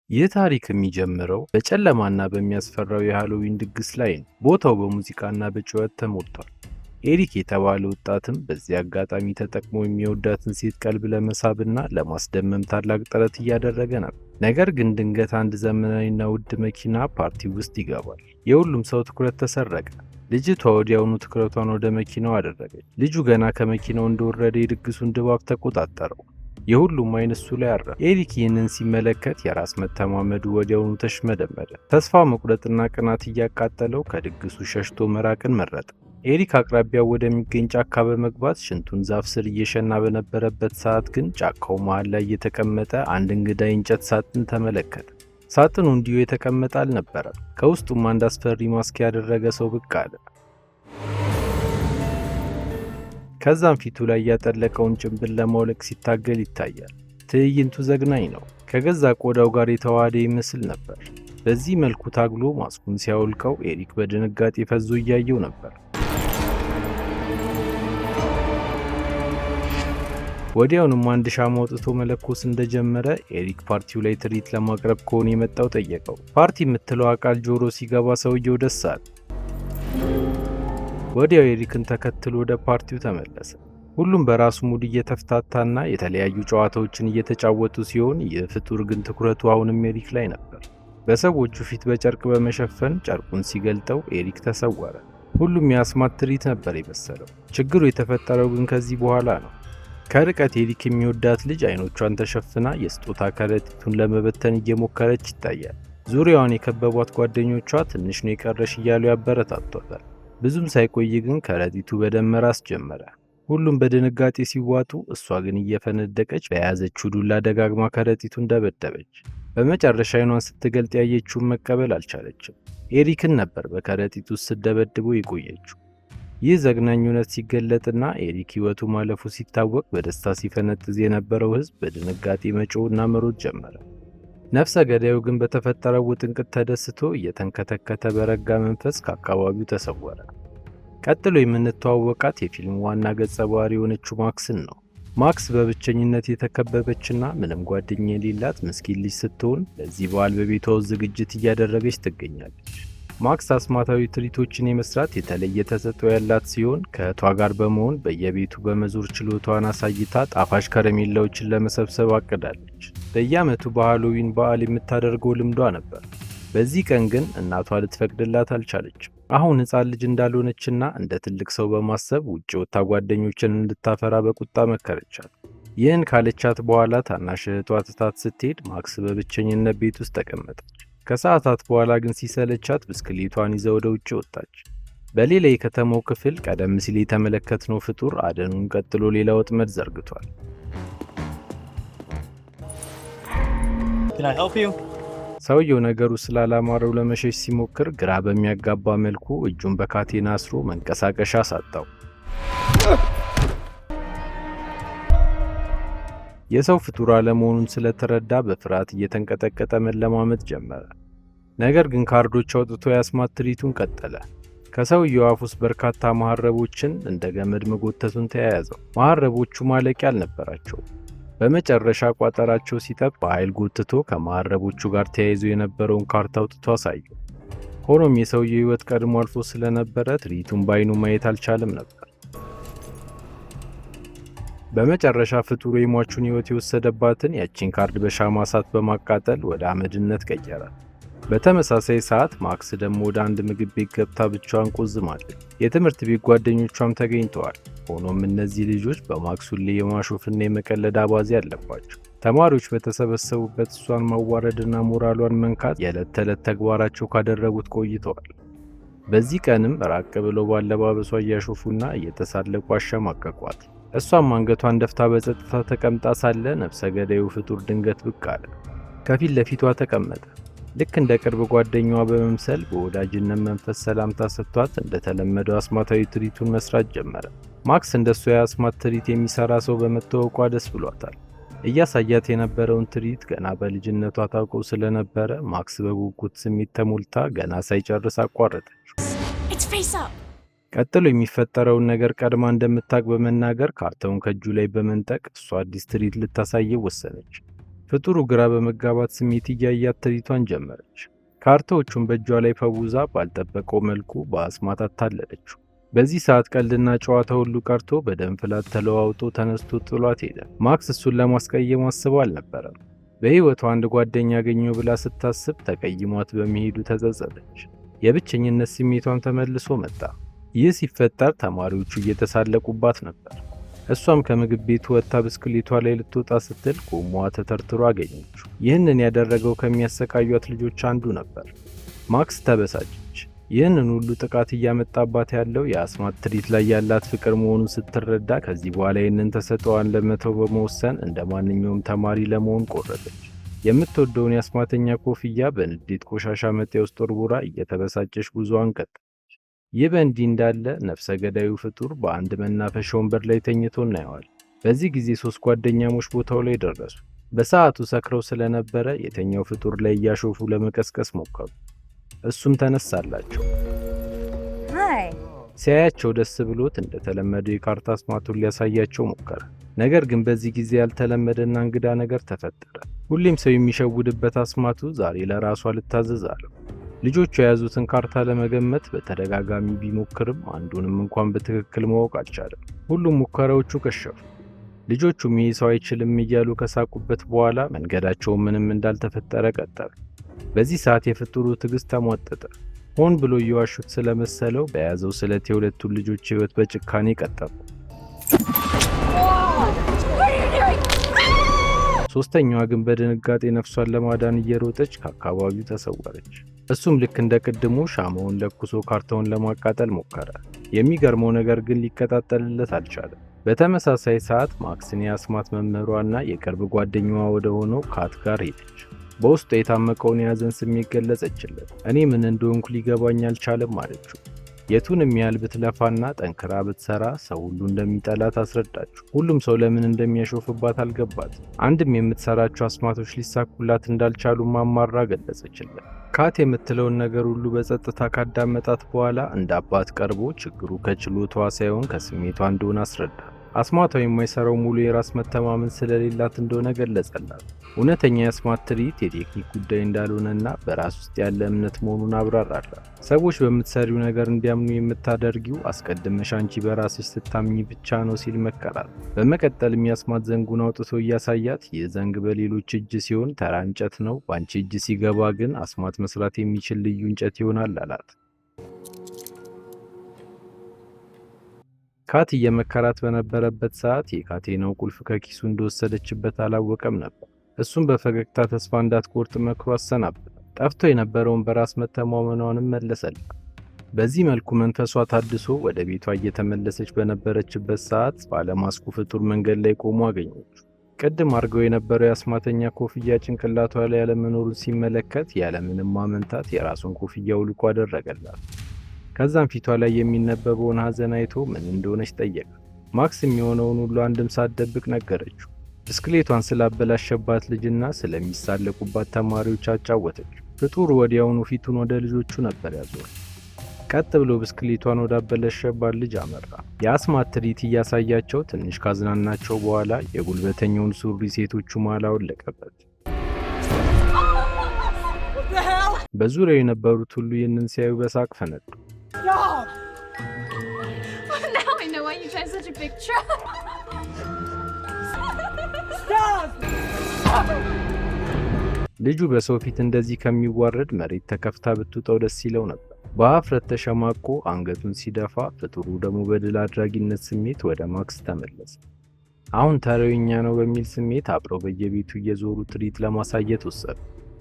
ይህ ታሪክ የሚጀምረው በጨለማና በሚያስፈራው የሃሎዊን ድግስ ላይ ነው። ቦታው በሙዚቃና በጩኸት ተሞልቷል። ኤሪክ የተባለ ወጣትም በዚህ አጋጣሚ ተጠቅሞ የሚወዳትን ሴት ቀልብ ለመሳብና ለማስደመም ታላቅ ጥረት እያደረገ ነበር። ነገር ግን ድንገት አንድ ዘመናዊና ውድ መኪና ፓርቲው ውስጥ ይገባል። የሁሉም ሰው ትኩረት ተሰረቀ። ልጅቷ ወዲያውኑ ትኩረቷን ወደ መኪናው አደረገች። ልጁ ገና ከመኪናው እንደወረደ የድግሱን ድባብ ተቆጣጠረው። የሁሉም አይን እሱ ላይ አረፈ። ኤሪክ ይህንን ሲመለከት የራስ መተማመዱ ወዲያውኑ ተሽመደመደ። ተስፋ መቁረጥና ቅናት እያቃጠለው ከድግሱ ሸሽቶ መራቅን መረጠ። ኤሪክ አቅራቢያው ወደሚገኝ ጫካ በመግባት ሽንቱን ዛፍ ስር እየሸና በነበረበት ሰዓት ግን ጫካው መሃል ላይ የተቀመጠ አንድ እንግዳ የእንጨት ሳጥን ተመለከተ። ሳጥኑ እንዲሁ የተቀመጠ አልነበረም። ከውስጡም አንድ አስፈሪ ማስክ ያደረገ ሰው ብቅ አለ። ከዛም ፊቱ ላይ ያጠለቀውን ጭንብል ለማውለቅ ሲታገል ይታያል። ትዕይንቱ ዘግናኝ ነው። ከገዛ ቆዳው ጋር የተዋሃደ ይመስል ነበር። በዚህ መልኩ ታግሎ ማስኩን ሲያወልቀው ኤሪክ በድንጋጤ ፈዞ እያየው ነበር። ወዲያውንም አንድ ሻማ አውጥቶ መለኮስ እንደጀመረ ኤሪክ ፓርቲው ላይ ትርኢት ለማቅረብ ከሆነ የመጣው ጠየቀው። ፓርቲ የምትለው ቃል ጆሮ ሲገባ ሰውየው ደስ አለ። ወዲያው ኤሪክን ተከትሎ ወደ ፓርቲው ተመለሰ። ሁሉም በራሱ ሙድ እየተፍታታና የተለያዩ ጨዋታዎችን እየተጫወቱ ሲሆን ይህ ፍጡር ግን ትኩረቱ አሁንም ኤሪክ ላይ ነበር። በሰዎቹ ፊት በጨርቅ በመሸፈን ጨርቁን ሲገልጠው ኤሪክ ተሰወረ። ሁሉም የአስማት ትርኢት ነበር የመሰለው። ችግሩ የተፈጠረው ግን ከዚህ በኋላ ነው። ከርቀት ኤሪክ የሚወዳት ልጅ አይኖቿን ተሸፍና የስጦታ ከረጢቱን ለመበተን እየሞከረች ይታያል። ዙሪያዋን የከበቧት ጓደኞቿ ትንሽ ነው የቀረሽ እያሉ ያበረታቷታል። ብዙም ሳይቆይ ግን ከረጢቱ በደም መራስ ጀመረ። ሁሉም በድንጋጤ ሲዋጡ፣ እሷ ግን እየፈነደቀች በያዘችው ዱላ ደጋግማ ከረጢቱን ደበደበች። በመጨረሻ አይኗን ስትገልጥ ያየችውን መቀበል አልቻለችም። ኤሪክን ነበር በከረጢቱ ስትደበድበው የቆየችው። ይህ ዘግናኝ እውነት ሲገለጥና ኤሪክ ሕይወቱ ማለፉ ሲታወቅ በደስታ ሲፈነጥዝ የነበረው ሕዝብ በድንጋጤ መጮህና መሮጥ ጀመረ። ነፍሰ ገዳዩ ግን በተፈጠረው ውጥንቅጥ ተደስቶ እየተንከተከተ በረጋ መንፈስ ከአካባቢው ተሰወረ። ቀጥሎ የምንተዋወቃት የፊልም ዋና ገጸ ባህሪ የሆነችው ማክስን ነው። ማክስ በብቸኝነት የተከበበችና ምንም ጓደኛ የሌላት ምስኪን ልጅ ስትሆን ለዚህ በዓል በቤቷ ውስጥ ዝግጅት እያደረገች ትገኛለች። ማክስ አስማታዊ ትርኢቶችን የመስራት የተለየ ተሰጥኦ ያላት ሲሆን ከእህቷ ጋር በመሆን በየቤቱ በመዞር ችሎታዋን አሳይታ ጣፋጭ ከረሜላዎችን ለመሰብሰብ አቅዳለች። በየዓመቱ በሃሎዊን በዓል የምታደርገው ልምዷ ነበር። በዚህ ቀን ግን እናቷ ልትፈቅድላት አልቻለችም። አሁን ሕፃን ልጅ እንዳልሆነችና እንደ ትልቅ ሰው በማሰብ ውጭ ወጥታ ጓደኞችን እንድታፈራ በቁጣ መከረቻት። ይህን ካለቻት በኋላ ታናሽ እህቷ ትታት ስትሄድ ማክስ በብቸኝነት ቤት ውስጥ ተቀመጠች። ከሰዓታት በኋላ ግን ሲሰለቻት ብስክሌቷን ይዛ ወደ ውጭ ወጣች። በሌላ የከተማው ክፍል ቀደም ሲል የተመለከትነው ፍጡር አደኑን ቀጥሎ ሌላ ወጥመድ ዘርግቷል። ሰውየው ነገሩ ስላላማረው ለመሸሽ ሲሞክር ግራ በሚያጋባ መልኩ እጁን በካቴና አስሮ መንቀሳቀሻ ሳጣው። የሰው ፍጡር አለመሆኑን ስለተረዳ በፍርሃት እየተንቀጠቀጠ መለማመጥ ጀመረ። ነገር ግን ካርዶች አውጥቶ የአስማት ትርኢቱን ቀጠለ። ከሰውየው አፍ ውስጥ በርካታ መሐረቦችን እንደ ገመድ መጎተቱን ተያያዘው። መሐረቦቹ ማለቂያ አልነበራቸውም። በመጨረሻ ቋጠራቸው ሲጠብ በኃይል ጎትቶ ከመሐረቦቹ ጋር ተያይዞ የነበረውን ካርታ አውጥቶ አሳየው። ሆኖም የሰውየው ሕይወት ቀድሞ አልፎ ስለነበረ ትርኢቱን በዓይኑ ማየት አልቻለም ነበር። በመጨረሻ ፍጡሩ የሟቹን ሕይወት የወሰደባትን ያቺን ካርድ በሻማ እሳት በማቃጠል ወደ አመድነት ቀየረ። በተመሳሳይ ሰዓት ማክስ ደግሞ ወደ አንድ ምግብ ቤት ገብታ ብቻዋን ቆዝማለች። የትምህርት ቤት ጓደኞቿም ተገኝተዋል። ሆኖም እነዚህ ልጆች በማክስ ሁሌ የማሾፍና የመቀለድ አባዜ አለባቸው። ተማሪዎች በተሰበሰቡበት እሷን ማዋረድና ሞራሏን መንካት የዕለት ተዕለት ተግባራቸው ካደረጉት ቆይተዋል። በዚህ ቀንም ራቅ ብለው ባለባበሷ እያሾፉና እየተሳለቁ አሸማቀቋት። እሷም አንገቷን ደፍታ በጸጥታ ተቀምጣ ሳለ ነፍሰ ገዳዩ ፍጡር ድንገት ብቅ አለ። ከፊት ለፊቷ ተቀመጠ። ልክ እንደ ቅርብ ጓደኛዋ በመምሰል በወዳጅነት መንፈስ ሰላምታ ሰጥቷት እንደተለመደው አስማታዊ ትርኢቱን መስራት ጀመረ። ማክስ እንደሱ የአስማት ትርኢት የሚሰራ ሰው በመተዋወቋ ደስ ብሏታል። እያሳያት የነበረውን ትርኢት ገና በልጅነቷ ታውቀው ስለነበረ ማክስ በጉጉት ስሜት ተሞልታ ገና ሳይጨርስ አቋረጠች። ቀጥሎ የሚፈጠረውን ነገር ቀድማ እንደምታውቅ በመናገር ካርታውን ከእጁ ላይ በመንጠቅ እሷ አዲስ ትርኢት ልታሳየው ወሰነች። ፍጡሩ ግራ በመጋባት ስሜት እያያት ትርኢቷን ጀመረች። ካርታዎቹን በእጇ ላይ ፈውዛ ባልጠበቀው መልኩ በአስማት አታለለችው። በዚህ ሰዓት ቀልድና ጨዋታ ሁሉ ቀርቶ በደም ፍላት ተለዋውጦ ተነስቶ ጥሏት ሄደ። ማክስ እሱን ለማስቀየም አስበው አልነበረም። በሕይወቷ አንድ ጓደኛ ያገኘው ብላ ስታስብ ተቀይሟት በመሄዱ ተጸጸተች። የብቸኝነት ስሜቷን ተመልሶ መጣ። ይህ ሲፈጠር ተማሪዎቹ እየተሳለቁባት ነበር። እሷም ከምግብ ቤቱ ወጥታ ብስክሌቷ ላይ ልትወጣ ስትል ጎማዋ ተተርትሮ አገኘችው። ይህንን ያደረገው ከሚያሰቃዩት ልጆች አንዱ ነበር። ማክስ ተበሳጨች። ይህንን ሁሉ ጥቃት እያመጣባት ያለው የአስማት ትርኢት ላይ ያላት ፍቅር መሆኑን ስትረዳ ከዚህ በኋላ ይህንን ተሰጥኦዋን ለመተው በመወሰን እንደ ማንኛውም ተማሪ ለመሆን ቆረጠች። የምትወደውን የአስማተኛ ኮፍያ በንዴት ቆሻሻ መጣያ ውስጥ ወርውራ እየተበሳጨች ጉዞዋን ቀጠለች። ይህ በእንዲህ እንዳለ ነፍሰ ገዳዩ ፍጡር በአንድ መናፈሻ ወንበር ላይ ተኝቶ እናየዋል። በዚህ ጊዜ 3 ጓደኛሞች ቦታው ላይ ደረሱ። በሰዓቱ ሰክረው ስለነበረ የተኛው ፍጡር ላይ እያሾፉ ለመቀስቀስ ሞከሩ። እሱም ተነሳላቸው። ሲያያቸው ደስ ብሎት እንደተለመደው የካርታ አስማቱን ሊያሳያቸው ሞከረ። ነገር ግን በዚህ ጊዜ ያልተለመደና እንግዳ ነገር ተፈጠረ። ሁሌም ሰው የሚሸውድበት አስማቱ ዛሬ ለራሷ ልታዘዝ አለው። ልጆቹ የያዙትን ካርታ ለመገመት በተደጋጋሚ ቢሞክርም አንዱንም እንኳን በትክክል ማወቅ አልቻለም። ሁሉም ሙከራዎቹ ከሸፉ። ልጆቹም ይህ ሰው አይችልም እያሉ ከሳቁበት በኋላ መንገዳቸው ምንም እንዳልተፈጠረ ቀጠሉ። በዚህ ሰዓት የፍጡሩ ትዕግስት ተሟጠጠ። ሆን ብሎ እየዋሹት ስለመሰለው በያዘው ስለት የሁለቱን ልጆች ሕይወት በጭካኔ ቀጠሉ። ሶስተኛዋ ግን በድንጋጤ ነፍሷን ለማዳን እየሮጠች ከአካባቢው ተሰወረች። እሱም ልክ እንደ ቅድሙ ሻማውን ለኩሶ ካርታውን ለማቃጠል ሞከረ። የሚገርመው ነገር ግን ሊቀጣጠልለት አልቻለም። በተመሳሳይ ሰዓት ማክስን የአስማት መምህሯና የቅርብ ጓደኛዋ ወደ ሆነው ካት ጋር ሄደች። በውስጡ የታመቀውን የያዘን ስሜት ገለጸችለት። እኔ ምን እንደሆንኩ ሊገባኝ አልቻለም አለችው። የቱንም ያህል ብትለፋና ጠንክራ ብትሰራ ሰው ሁሉ እንደሚጠላት አስረዳችሁ። ሁሉም ሰው ለምን እንደሚያሾፍባት አልገባት። አንድም የምትሰራቸው አስማቶች ሊሳኩላት እንዳልቻሉ ማማራ ገለጸችለት። ካት የምትለውን ነገር ሁሉ በጸጥታ ካዳመጣት በኋላ እንደ አባት ቀርቦ ችግሩ ከችሎታዋ ሳይሆን ከስሜቷ እንደሆነ አስረዳ። አስማቷ የማይሰራው ሙሉ የራስ መተማመን ስለሌላት እንደሆነ ገለጸላት። እውነተኛ የአስማት ትርኢት የቴክኒክ ጉዳይ እንዳልሆነና በራስ ውስጥ ያለ እምነት መሆኑን አብራራላት። ሰዎች በምትሰሪው ነገር እንዲያምኑ የምታደርጊው አስቀድመሽ አንቺ በራስሽ ስታምኚ ብቻ ነው ሲል መከራት። በመቀጠልም የአስማት ዘንጉን አውጥቶ እያሳያት ይህ ዘንግ በሌሎች እጅ ሲሆን ተራ እንጨት ነው፣ በአንቺ እጅ ሲገባ ግን አስማት መስራት የሚችል ልዩ እንጨት ይሆናል አላት። ካት እየመከራት በነበረበት ሰዓት የካቴናው ቁልፍ ከኪሱ እንደወሰደችበት አላወቀም ነበር። እሱም በፈገግታ ተስፋ እንዳትቆርጥ መክሮ አሰናበተ። ጠፍቶ የነበረውን በራስ መተማመኗንም መለሰላት። በዚህ መልኩ መንፈሷ ታድሶ ወደ ቤቷ እየተመለሰች በነበረችበት ሰዓት ባለማስኩ ፍጡር መንገድ ላይ ቆሞ አገኘችው። ቅድም አድርገው የነበረው የአስማተኛ ኮፍያ ጭንቅላቷ ላይ ያለመኖሩን ሲመለከት ያለምንም ማመንታት የራሱን ኮፍያ ውልቆ አደረገላት። ከዛም ፊቷ ላይ የሚነበበውን ሐዘን አይቶ ምን እንደሆነች ጠየቀ። ማክስ የሚሆነውን ሁሉ አንድም ሳትደብቅ ነገረችው። ብስክሌቷን ስላበላሸባት ልጅና ስለሚሳለቁባት ተማሪዎች አጫወተች። ፍጡሩ ወዲያውኑ ፊቱን ወደ ልጆቹ ነበር ያዞረው። ቀጥ ብሎ ብስክሌቷን ወዳበላሸባት ልጅ አመራ። የአስማት ትርኢት እያሳያቸው ትንሽ ካዝናናቸው በኋላ የጉልበተኛውን ሱሪ ሴቶቹ መሃል አወለቀበት። በዙሪያው የነበሩት ሁሉ ይህንን ሲያዩ በሳቅ ፈነዱ። Now I know why you drive such a big truck. ልጁ በሰው ፊት እንደዚህ ከሚዋረድ መሬት ተከፍታ ብትውጠው ደስ ይለው ነበር። በአፍረት ተሸማቆ አንገቱን ሲደፋ፣ ፍጡሩ ደግሞ በድል አድራጊነት ስሜት ወደ ማክስ ተመለሰ። አሁን ተረኛ ነው በሚል ስሜት አብረው በየቤቱ እየዞሩ ትርኢት ለማሳየት ወሰኑ።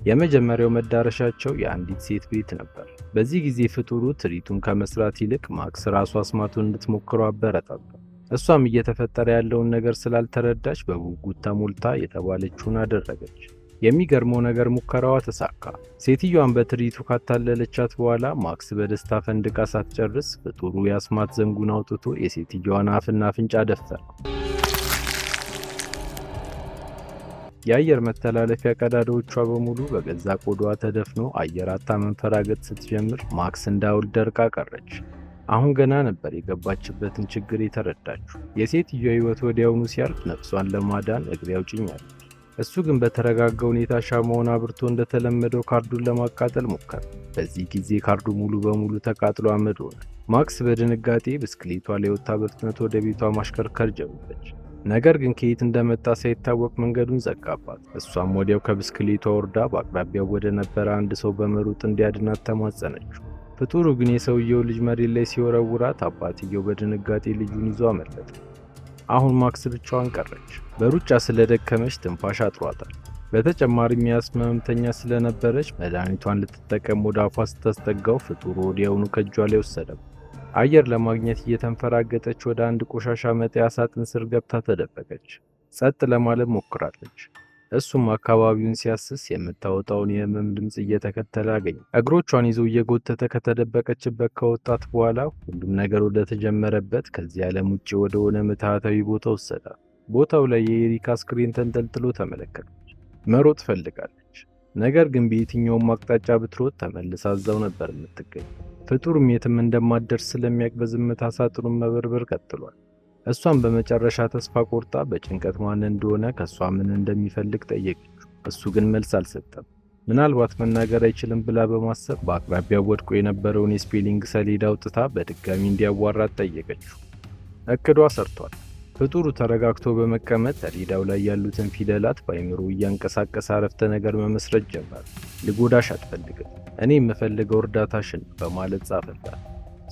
የመጀመሪያው መዳረሻቸው የአንዲት ሴት ቤት ነበር። በዚህ ጊዜ ፍጡሩ ትርኢቱን ከመስራት ይልቅ ማክስ ራሱ አስማቱን እንድትሞክረው አበረታታ። እሷም እየተፈጠረ ያለውን ነገር ስላልተረዳች በጉጉት ተሞልታ የተባለችውን አደረገች። የሚገርመው ነገር ሙከራዋ ተሳካ። ሴትዮዋን በትርኢቱ ካታለለቻት በኋላ ማክስ በደስታ ፈንድቃ ሳትጨርስ ፍጡሩ የአስማት ዘንጉን አውጥቶ የሴትዮዋን አፍና አፍንጫ ደፈረ። የአየር መተላለፊያ ቀዳዳዎቿ በሙሉ በገዛ ቆዳዋ ተደፍኖ አየር አታ መንፈራገጥ ስትጀምር ማክስ እንዳውል ደርቃ ቀረች። አሁን ገና ነበር የገባችበትን ችግር የተረዳችው። የሴትዮዋ ሕይወት ወዲያውኑ ሲያልፍ ነፍሷን ለማዳን እግሬ አውጭኝ አለች። እሱ ግን በተረጋጋ ሁኔታ ሻማውን አብርቶ እንደተለመደው ካርዱን ለማቃጠል ሞከረ። በዚህ ጊዜ ካርዱ ሙሉ በሙሉ ተቃጥሎ አመድ ሆነ። ማክስ በድንጋጤ ብስክሌቷ ላይ ወጥታ በፍጥነት ወደ ቤቷ ማሽከርከር ጀመረች። ነገር ግን ከየት እንደመጣ ሳይታወቅ መንገዱን ዘጋባት። እሷም ወዲያው ከብስክሌቷ ወርዳ በአቅራቢያው ወደ ነበረ አንድ ሰው በመሮጥ እንዲያድናት ተማጸነችው። ፍጡሩ ግን የሰውየው ልጅ መሬት ላይ ሲወረውራት አባትየው በድንጋጤ ልጁን ይዞ አመለጠ። አሁን ማክስ ብቻዋን ቀረች። በሩጫ ስለደከመች ትንፋሽ አጥሯታል። በተጨማሪም የአስም ህመምተኛ ስለነበረች መድኃኒቷን ልትጠቀም ወደ አፏ ስታስጠጋው ፍጡሩ ወዲያውኑ ከእጇ ላይ ወሰደው። አየር ለማግኘት እየተንፈራገጠች ወደ አንድ ቆሻሻ መጣያ ሳጥን ስር ገብታ ተደበቀች። ጸጥ ለማለት ሞክራለች። እሱም አካባቢውን ሲያስስ የምታወጣውን የህመም ድምፅ እየተከተለ አገኘ። እግሮቿን ይዞ እየጎተተ ከተደበቀችበት ከወጣት በኋላ ሁሉም ነገር ወደ ተጀመረበት ከዚህ ዓለም ውጭ ወደ ሆነ ምትሃታዊ ቦታ ወሰዳት። ቦታው ላይ የኤሪክ አስክሬን ተንጠልጥሎ ተመለከተች። መሮጥ ፈልጋለች። ነገር ግን በየትኛውም አቅጣጫ ብትሮጥ ተመልሳ እዛው ነበር የምትገኝ። ፍጡሩም የትም እንደማትደርስ ስለሚያውቅ በዝምታ ሳጥኑን መበርበር ቀጥሏል። እሷም በመጨረሻ ተስፋ ቆርጣ በጭንቀት ማን እንደሆነ ከሷ ምን እንደሚፈልግ ጠየቀችው። እሱ ግን መልስ አልሰጠም። ምናልባት መናገር አይችልም ብላ በማሰብ በአቅራቢያው ወድቆ የነበረውን የስፔሊንግ ሰሌዳ አውጥታ በድጋሚ እንዲያዋራት ጠየቀችው። እቅዷ ሰርቷል። ፍጡሩ ተረጋግቶ በመቀመጥ ሰሌዳው ላይ ያሉትን ፊደላት በአይምሮ እያንቀሳቀሰ አረፍተ ነገር መመስረት ጀመረ። ልጎዳሽ አትፈልግም፣ እኔ የምፈልገው እርዳታሽን በማለት ጻፈላት።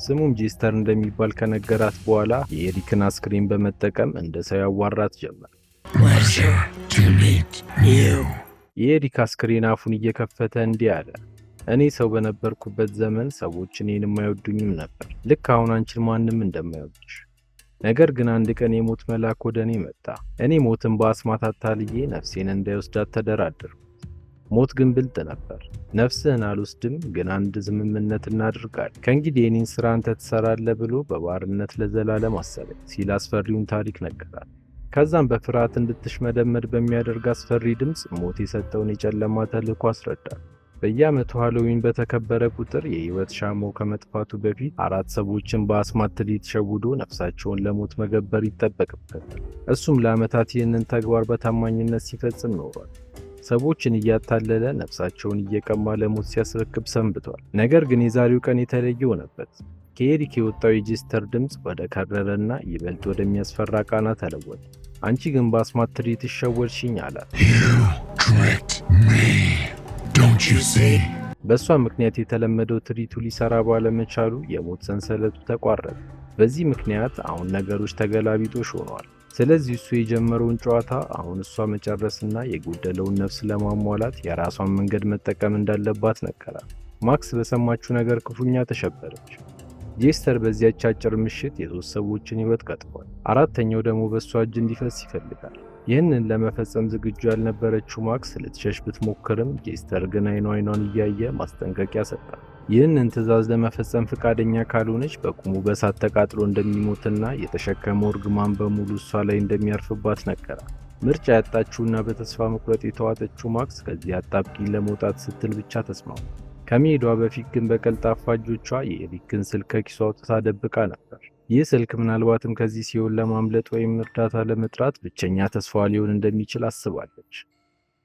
ስሙም ጄስተር እንደሚባል ከነገራት በኋላ የኤሪክን አስክሬን በመጠቀም እንደ ሰው ያዋራት ጀመር። የኤሪክ አስክሬን አፉን እየከፈተ እንዲህ አለ። እኔ ሰው በነበርኩበት ዘመን ሰዎች እኔን የማይወዱኝም ነበር፣ ልክ አሁን አንቺን ማንም እንደማይወድሽ። ነገር ግን አንድ ቀን የሞት መልአክ ወደ እኔ መጣ። እኔ ሞትን በአስማት አታልዬ ነፍሴን እንዳይወስዳት ተደራደርኩ። ሞት ግን ብልጥ ነበር። ነፍስህን አልወስድም፣ ግን አንድ ስምምነት እናድርጋለን። ከእንግዲህ የኔን ስራ አንተ ትሰራለህ ብሎ በባርነት ለዘላለም አሰረኝ ሲል አስፈሪውን ታሪክ ነገራት። ከዛም በፍርሃት እንድትሽመደመድ በሚያደርግ አስፈሪ ድምፅ ሞት የሰጠውን የጨለማ ተልዕኮ አስረዳል። በየዓመቱ ሃሎዊን በተከበረ ቁጥር የህይወት ሻማው ከመጥፋቱ በፊት 4 ሰዎችን በአስማት ትርኢት ሸውዶ ነፍሳቸውን ለሞት መገበር ይጠበቅበታል። እሱም ለዓመታት ይህንን ተግባር በታማኝነት ሲፈጽም ኖሯል። ሰዎችን እያታለለ ነፍሳቸውን እየቀማ ለሞት ሲያስረክብ ሰንብቷል። ነገር ግን የዛሬው ቀን የተለየ ሆነበት። ከኤሪክ የወጣው የጄስተር ድምፅ ወደ ከረረና ይበልጥ ወደሚያስፈራ ቃና ተለወጠ። አንቺ ግን በአስማት ትርኢት ሸወድሽኝ አላት። በእሷ ምክንያት የተለመደው ትርኢቱ ሊሰራ ባለመቻሉ የሞት ሰንሰለቱ ተቋረጠ። በዚህ ምክንያት አሁን ነገሮች ተገላቢጦሽ ሆነዋል። ስለዚህ እሱ የጀመረውን ጨዋታ አሁን እሷ መጨረስና የጎደለውን ነፍስ ለማሟላት የራሷን መንገድ መጠቀም እንዳለባት ነገራት። ማክስ በሰማችው ነገር ክፉኛ ተሸበረች። ጄስተር በዚያች አጭር ምሽት የ3 ሰዎችን ህይወት ቀጥፏል። 4ተኛው ደግሞ በእሷ እጅ እንዲፈስ ይፈልጋል። ይህንን ለመፈጸም ዝግጁ ያልነበረችው ማክስ ልትሸሽ ብትሞክርም ጄስተር ግን አይኗን እያየ ማስጠንቀቂያ ሰጣት። ይህንን ትዕዛዝ ለመፈጸም ፈቃደኛ ካልሆነች በቁሙ በእሳት ተቃጥሎ እንደሚሞትና የተሸከመው እርግማን በሙሉ እሷ ላይ እንደሚያርፍባት ነገራት። ምርጫ ያጣችውና በተስፋ መቁረጥ የተዋጠችው ማክስ ከዚህ አጣብቂኝ ለመውጣት ስትል ብቻ ተስማማ። ከመሄዷ በፊት ግን በቀልጣፋ እጆቿ የኤሪክን ስልክ ከኪሷ አውጥታ ደብቃ ነበር። ይህ ስልክ ምናልባትም ከዚህ ሲሆን ለማምለጥ ወይም እርዳታ ለመጥራት ብቸኛ ተስፋ ሊሆን እንደሚችል አስባለች።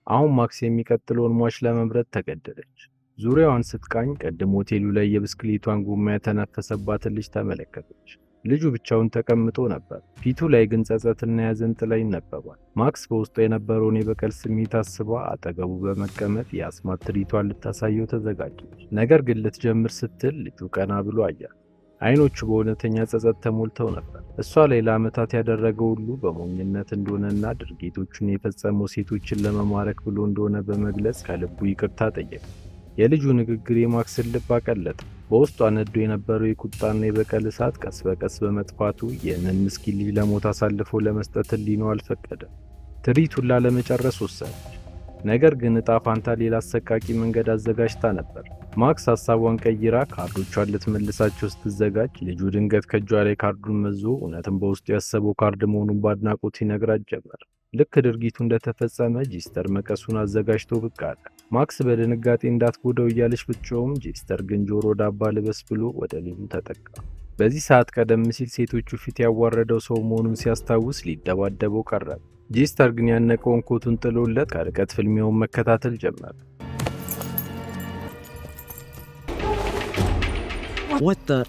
አሁን ማክስ የሚቀጥለውን ሟች ለመምረጥ ተገደደች። ዙሪያዋን ስትቃኝ ቀድሞ ሆቴሉ ላይ የብስክሌቷን ጎማ የተነፈሰባትን ልጅ ተመለከተች። ልጁ ብቻውን ተቀምጦ ነበር። ፊቱ ላይ ግን ጸጸትና ያዘን ጥላ ይነበባል። ማክስ በውስጡ የነበረውን የበቀል ስሜት አስባ አጠገቡ በመቀመጥ የአስማት ትርኢቷን ልታሳየው ተዘጋጀች። ነገር ግን ልትጀምር ስትል ልጁ ቀና ብሎ አያት። አይኖቹ በእውነተኛ ጸጸት ተሞልተው ነበር። እሷ ላይ ለዓመታት ያደረገው ሁሉ በሞኝነት እንደሆነና ድርጊቶቹን የፈጸመው ሴቶችን ለመማረክ ብሎ እንደሆነ በመግለጽ ከልቡ ይቅርታ ጠየቀ። የልጁ ንግግር የማክስን ልብ አቀለጠ። በውስጧ ነዶ የነበረው የቁጣና የበቀል እሳት ቀስ በቀስ በመጥፋቱ ይህንን ምስኪን ልጅ ለሞት አሳልፎ ለመስጠት ሕሊናው አልፈቀደም። ትርኢቱን ላለመጨረስ ወሰነች። ነገር ግን እጣ ፋንታ ሌላ አሰቃቂ መንገድ አዘጋጅታ ነበር። ማክስ ሐሳቧን ቀይራ ካርዶቿን ልትመልሳቸው ስትዘጋጅ ልጁ ድንገት ከእጇ ላይ ካርዱን መዞ እውነትም በውስጡ ያሰበው ካርድ መሆኑን በአድናቆት ይነግራት ጀመር። ልክ ድርጊቱ እንደተፈጸመ ጄስተር መቀሱን አዘጋጅቶ ብቅ አለ። ማክስ በድንጋጤ እንዳትጎዳው እያለች ብትጮህም ጄስተር ግን ጆሮ ዳባ ልበስ ብሎ ወደ ልጁ ተጠቃ። በዚህ ሰዓት ቀደም ሲል ሴቶቹ ፊት ያዋረደው ሰው መሆኑን ሲያስታውስ ሊደባደበው ቀረበ። ጄስተር ግን ያነቀውን ኮቱን ጥሎለት ከርቀት ፍልሚያውን መከታተል ጀመረ። What the?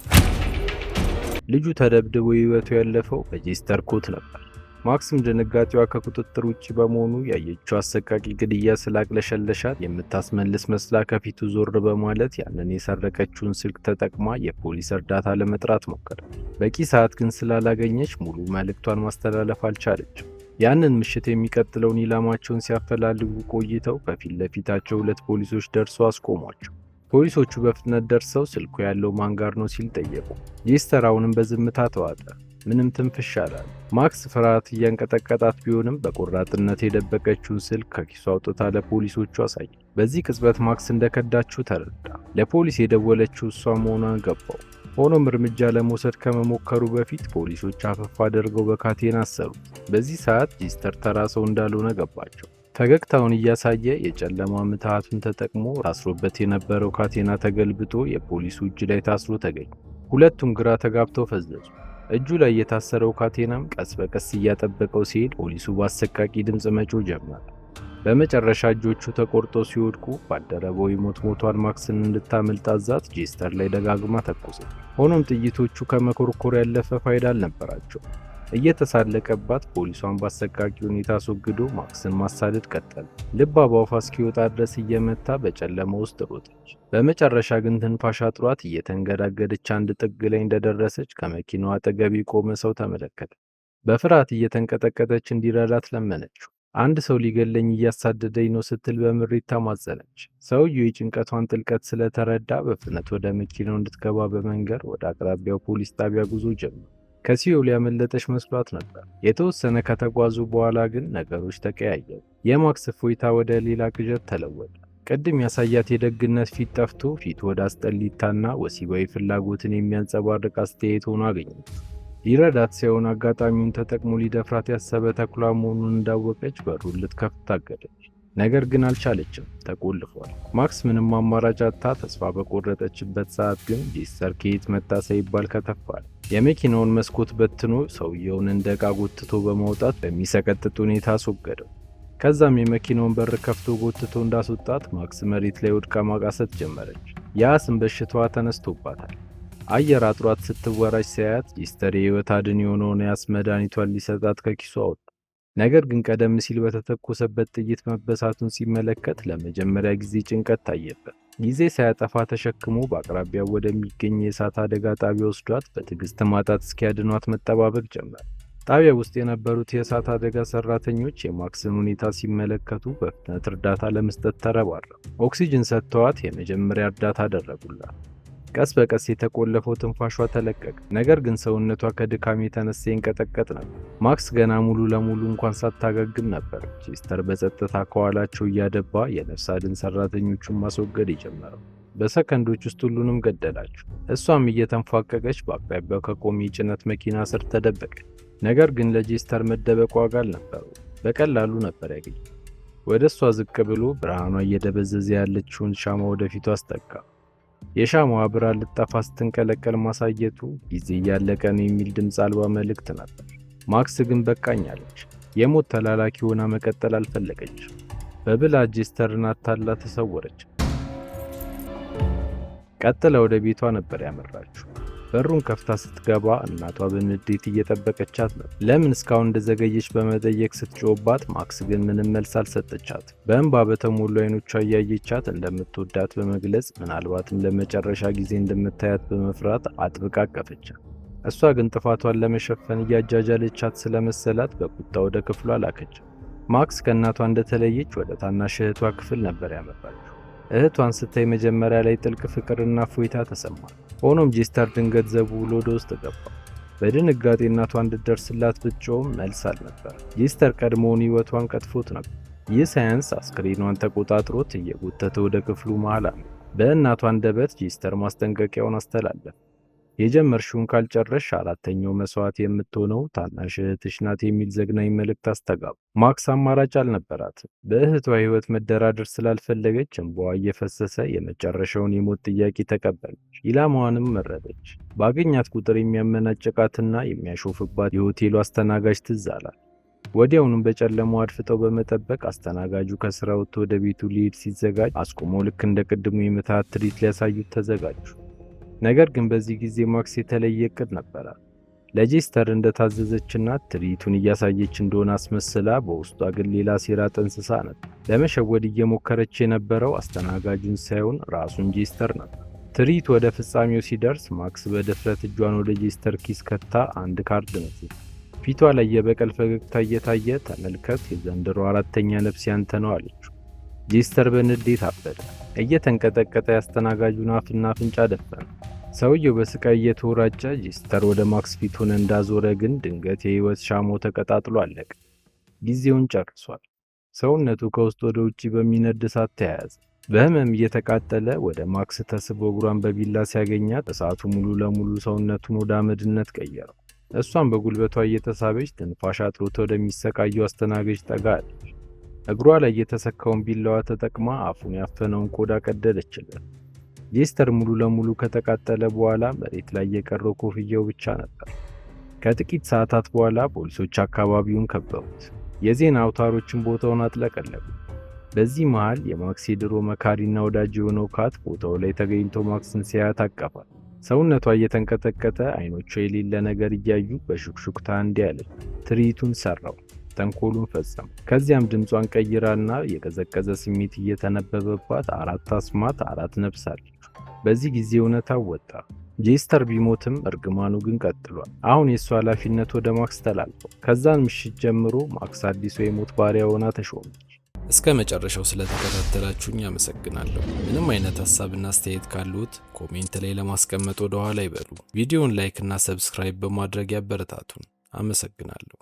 ልጁ ተደብድቦ ሕይወቱ ያለፈው በጄስተር ኮት ነበር። ማክስም ድንጋጤዋ ከቁጥጥር ውጭ በመሆኑ ያየችው አሰቃቂ ግድያ ስላቅለሸለሻት የምታስመልስ መስላ ከፊቱ ዞር በማለት ያንን የሰረቀችውን ስልክ ተጠቅማ የፖሊስ እርዳታ ለመጥራት ሞከረ። በቂ ሰዓት ግን ስላላገኘች ሙሉ መልእክቷን ማስተላለፍ አልቻለችም። ያንን ምሽት የሚቀጥለውን ኢላማቸውን ሲያፈላልጉ ቆይተው ከፊት ለፊታቸው 2 ፖሊሶች ደርሰው አስቆሟቸው። ፖሊሶቹ በፍጥነት ደርሰው ስልኩ ያለው ማን ጋር ነው ሲል ጠየቁ። ጄስተር አሁንም በዝምታ ተዋጠ። ምንም ትንፍሽ አላለ። ማክስ ፍርሃት እያንቀጠቀጣት ቢሆንም በቆራጥነት የደበቀችውን ስልክ ከኪሱ አውጥታ ለፖሊሶቹ አሳየ። በዚህ ቅጽበት ማክስ እንደከዳችው ተረዳ። ለፖሊስ የደወለችው እሷ መሆኗን ገባው። ሆኖም እርምጃ ለመውሰድ ከመሞከሩ በፊት ፖሊሶች አፈፍ አድርገው በካቴና አሰሩት። በዚህ ሰዓት ጄስተር ተራ ሰው እንዳልሆነ ገባቸው። ፈገግታውን እያሳየ የጨለማ ምትሃቱን ተጠቅሞ ታስሮበት የነበረው ካቴና ተገልብጦ የፖሊሱ እጅ ላይ ታስሮ ተገኘ። ሁለቱም ግራ ተጋብተው ፈዘዙ። እጁ ላይ የታሰረው ካቴናም ቀስ በቀስ እያጠበቀው ሲሄድ ፖሊሱ በአሰቃቂ ድምፅ መጮህ ጀመረ። በመጨረሻ እጆቹ ተቆርጠው ሲወድቁ ባልደረባው ሞቷን ማክስን እንድታመልጥ አዛት ጄስተር ላይ ደጋግማ ተኮሰች። ሆኖም ጥይቶቹ ከመኮርኮር ያለፈ ፋይዳ አልነበራቸው። እየተሳለቀባት ፖሊሷን በአሰቃቂ ሁኔታ አስወግዶ ማክስን ማሳደድ ቀጠለ። ልቧ በአፏ እስኪወጣ ድረስ እየመታ በጨለማ ውስጥ ሮጠች። በመጨረሻ ግን ትንፋሽ አጥሯት እየተንገዳገደች አንድ ጥግ ላይ እንደደረሰች ከመኪናዋ አጠገብ የቆመ ሰው ተመለከተ። በፍርሃት እየተንቀጠቀጠች እንዲረዳት ለመነችው። አንድ ሰው ሊገለኝ እያሳደደኝ ነው ስትል በምሬት ተማጸነች። ሰውየው የጭንቀቷን ጥልቀት ስለተረዳ በፍጥነት ወደ መኪናው እንድትገባ በመንገር ወደ አቅራቢያው ፖሊስ ጣቢያ ጉዞ ጀመሩ። ከሲኦል ያመለጠች መስሏት ነበር። የተወሰነ ከተጓዙ በኋላ ግን ነገሮች ተቀያየሩ። የማክስ እፎይታ ወደ ሌላ ቅዠት ተለወጠ። ቅድም ያሳያት የደግነት ፊት ጠፍቶ ፊቱ ወደ አስጠሊታና ወሲባዊ ፍላጎትን የሚያንጸባርቅ አስተያየት ሆኖ አገኘት። ሊረዳት ሳይሆን አጋጣሚውን ተጠቅሞ ሊደፍራት ያሰበ ተኩላ መሆኑን እንዳወቀች በሩን ልትከፍት ታገደች። ነገር ግን አልቻለችም፣ ተቆልፏል። ማክስ ምንም አማራጭ አጥታ ተስፋ በቆረጠችበት ሰዓት ግን ጄስተር ከየት መጣ ሳይባል ከተፋል። የመኪናውን መስኮት በትኖ ሰውየውን እንደ ዕቃ ጎትቶ በማውጣት በሚሰቀጥጥ ሁኔታ አስወገደው። ከዛም የመኪናውን በር ከፍቶ ጎትቶ እንዳስወጣት ማክስ መሬት ላይ ወድቃ ማቃሰት ጀመረች። የአስም በሽታዋ ተነስቶባታል። አየር አጥሯት ስትወራጭ ሲያያት ጄስተር የህይወት አድን የሆነውን የአስ መድኃኒቷን ሊሰጣት ከኪሱ አወጣ። ነገር ግን ቀደም ሲል በተተኮሰበት ጥይት መበሳቱን ሲመለከት ለመጀመሪያ ጊዜ ጭንቀት ታየበት። ጊዜ ሳያጠፋ ተሸክሞ በአቅራቢያው ወደሚገኝ የእሳት አደጋ ጣቢያ ወስዷት በትዕግስት ማጣት እስኪያድኗት መጠባበቅ ጀመረ። ጣቢያ ውስጥ የነበሩት የእሳት አደጋ ሰራተኞች የማክስን ሁኔታ ሲመለከቱ በፍጥነት እርዳታ ለመስጠት ተረባረቡ። ኦክሲጅን ሰጥተዋት የመጀመሪያ እርዳታ አደረጉላት። ቀስ በቀስ የተቆለፈው ትንፋሿ ተለቀቀ። ነገር ግን ሰውነቷ ከድካም የተነሳ ይንቀጠቀጥ ነበር። ማክስ ገና ሙሉ ለሙሉ እንኳን ሳታገግም ነበር ጄስተር በጸጥታ ከኋላቸው እያደባ የነፍስ አድን ሰራተኞቹን ማስወገድ የጀመረው። በሰከንዶች ውስጥ ሁሉንም ገደላቸው። እሷም እየተንፏቀቀች በአቅራቢያው ከቆመ የጭነት መኪና ስር ተደበቀች። ነገር ግን ለጄስተር መደበቅ ዋጋ አልነበረው። በቀላሉ ነበር ያገኘ። ወደ እሷ ዝቅ ብሎ ብርሃኗ እየደበዘዘ ያለችውን ሻማ ወደፊቱ አስጠጋ። የሻማዋ ብርሃን ልጠፋ ስትንቀለቀል ማሳየቱ ጊዜ እያለቀ ነው የሚል ድምፅ አልባ መልእክት ነበር። ማክስ ግን በቃኝ አለች። የሞት ተላላኪ ሆና መቀጠል አልፈለገች። በብልሃት ጄስተርን አታላ ተሰወረች። ቀጥላ ወደ ቤቷ ነበር ያመራችው። በሩን ከፍታ ስትገባ እናቷ በንዴት እየጠበቀቻት ነው። ለምን እስካሁን እንደዘገየች በመጠየቅ ስትጮባት፣ ማክስ ግን ምንም መልስ አልሰጠቻት። በእንባ በተሞሉ አይኖቿ እያየቻት እንደምትወዳት በመግለጽ ምናልባትም ለመጨረሻ ጊዜ እንደምታያት በመፍራት አጥብቃ አቀፈቻት። እሷ ግን ጥፋቷን ለመሸፈን እያጃጃለቻት ስለመሰላት በቁጣ ወደ ክፍሏ ላከች። ማክስ ከእናቷ እንደተለየች ወደ ታናሽ እህቷ ክፍል ነበር ያመራችው። እህቷን ስታይ መጀመሪያ ላይ ጥልቅ ፍቅርና እፎይታ ተሰማት። ሆኖም ጄስተር ድንገት ዘቡ ብሎ ወደ ውስጥ ገባ። በድንጋጤ እናቷ እንድትደርስላት ብትጮህም መልስ አልነበር። ጄስተር ቀድሞውን ሕይወቷን ቀጥፎት ነበር። ይህ ሳያንስ አስክሬኗን ተቆጣጥሮት እየጎተተ ወደ ክፍሉ መሃል አለ። በእናቷ አንደበት ጄስተር ማስጠንቀቂያውን አስተላለፈ። የጀመርሽውን ካልጨረሽ አራተኛው መስዋዕት የምትሆነው ታናሽ እህትሽ ናት የሚል ዘግናኝ መልእክት አስተጋባ። ማክስ አማራጭ አልነበራትም። በእህቷ ሕይወት መደራደር ስላልፈለገች እንባዋ እየፈሰሰ የመጨረሻውን የሞት ጥያቄ ተቀበለች። ኢላማዋንም መረጠች። ባገኛት ቁጥር የሚያመናጭቃትና የሚያሾፍባት የሆቴሉ አስተናጋጅ ትዝ አላት። ወዲያውኑም በጨለማው አድፍጠው በመጠበቅ አስተናጋጁ ከስራ ወጥቶ ወደ ቤቱ ሊሄድ ሲዘጋጅ አስቆመው ልክ እንደ ቅድሙ የምትሃት ትርኢት ሊያሳዩት ተዘጋጁ። ነገር ግን በዚህ ጊዜ ማክስ የተለየ እቅድ ነበራት። ለጄስተር እንደታዘዘችና ትርኢቱን እያሳየች እንደሆነ አስመስላ በውስጧ ግን ሌላ ሴራ ጠንስሳ ነበር። ለመሸወድ እየሞከረች የነበረው አስተናጋጁን ሳይሆን ራሱን ጄስተር ነበር። ትርኢቱ ወደ ፍጻሜው ሲደርስ ማክስ በድፍረት እጇን ወደ ጄስተር ኪስ ከታ አንድ ካርድ ነች። ፊቷ ላይ የበቀል ፈገግታ እየታየ ተመልከት፣ የዘንድሮ 4ኛ ነፍስ ያንተ ነው አለችው። ጄስተር በንዴት አበደ። እየተንቀጠቀጠ ያስተናጋጁን አፍና አፍንጫ ደፈነ። ሰውየው በስቃይ እየተወራጨ ጄስተር ወደ ማክስ ፊቱን እንዳዞረ ግን ድንገት የህይወት ሻማው ተቀጣጥሎ አለቀ። ጊዜውን ጨርሷል። ሰውነቱ ከውስጥ ወደ ውጪ በሚነድ እሳት ተያያዘ። በህመም እየተቃጠለ ወደ ማክስ ተስቦ እግሯን በቢላ ሲያገኛት እሳቱ ሙሉ ለሙሉ ሰውነቱን ወደ አመድነት ቀየረው። እሷን በጉልበቷ እየተሳበች ትንፋሽ አጥሮት ወደሚሰቃየው አስተናጋጅ ጠጋ አለች። እግሯ ላይ የተሰካውን ቢላዋ ተጠቅማ አፉን ያፈነውን ቆዳ ቀደደችለት። ጄስተር ሙሉ ለሙሉ ከተቃጠለ በኋላ መሬት ላይ የቀረው ኮፍያው ብቻ ነበር። ከጥቂት ሰዓታት በኋላ ፖሊሶች አካባቢውን ከበቡት። የዜና አውታሮችን ቦታውን አጥለቀለቁ። በዚህ መሃል የማክስ የድሮ መካሪና ወዳጅ የሆነው ካት ቦታው ላይ ተገኝቶ ማክስን ሲያያት አቀፋት። ሰውነቷ እየተንቀጠቀጠ አይኖቿ የሌለ ነገር እያዩ በሹክሹክታ እንዲህ አለች፣ ትርኢቱን ሰራው፣ ተንኮሉን ፈጸም። ከዚያም ድምጿን ቀይራና የቀዘቀዘ ስሜት እየተነበበባት 4 አስማት 4 ነፍስ አለች። በዚህ ጊዜ እውነታው ወጣ። ጄስተር ቢሞትም እርግማኑ ግን ቀጥሏል። አሁን የእሱ ኃላፊነት ወደ ማክስ ተላልፏል። ከዛን ምሽት ጀምሮ ማክስ አዲሱ የሞት ባሪያ ሆና ተሾመች። እስከ መጨረሻው ስለተከታተላችሁኝ አመሰግናለሁ። ምንም አይነት ሀሳብና አስተያየት ካሉት ኮሜንት ላይ ለማስቀመጥ ወደ ኋላ ይበሉ። ቪዲዮውን ላይክ እና ሰብስክራይብ በማድረግ ያበረታቱን። አመሰግናለሁ።